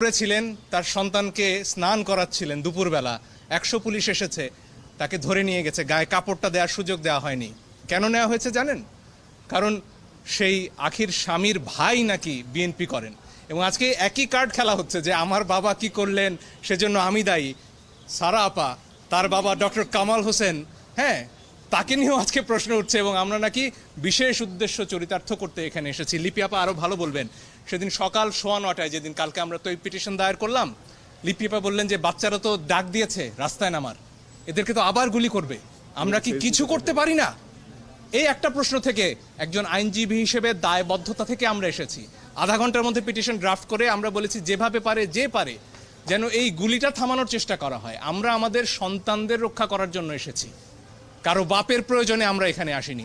করেছিলেন, তার সন্তানকে স্নান করাচ্ছিলেন দুপুরবেলা, 100 পুলিশ এসেছে, তাকে ধরে নিয়ে গেছে, গায়ে কাপড়টা দেওয়ার সুযোগ দেওয়া হয়নি। কেন নেওয়া হয়েছে জানেন? কারণ সেই আখির স্বামীর ভাই নাকি বিএনপি করেন, এবং আজকে একই কার্ড খেলা হচ্ছে যে আমার বাবা কি করলেন সেজন্য আমি দায়ী। সারা আপা, তার বাবা ডক্টর কামাল হোসেন, হ্যাঁ, তাকে নিয়েও আজকে প্রশ্ন উঠছে, এবং আমরা নাকি বিশেষ উদ্দেশ্য চরিতার্থ করতে এখানে এসেছি। লিপি আপা আরও ভালো বলবেন। সেদিন সকাল 9:15 যেদিন কালকে আমরা তো এই পিটিশন দায়ের করলাম, লিপি আপা বললেন যে বাচ্চারা তো ডাক দিয়েছে রাস্তায় নামার, এদেরকে তো আবার গুলি করবে, আমরা কি কিছু করতে পারি না? এই একটা প্রশ্ন থেকে একজন আইনজীবী হিসেবে দায়বদ্ধতা থেকে আমরা এসেছি। আধা ঘন্টার মধ্যে পিটিশন ড্রাফট করে আমরা বলেছি যেভাবে পারে যে পারে যেন এই গুলিটা থামানোর চেষ্টা করা হয়। আমরা আমাদের সন্তানদের রক্ষা করার জন্য এসেছি, কারো বাপের প্রয়োজনে আমরা এখানে আসিনি।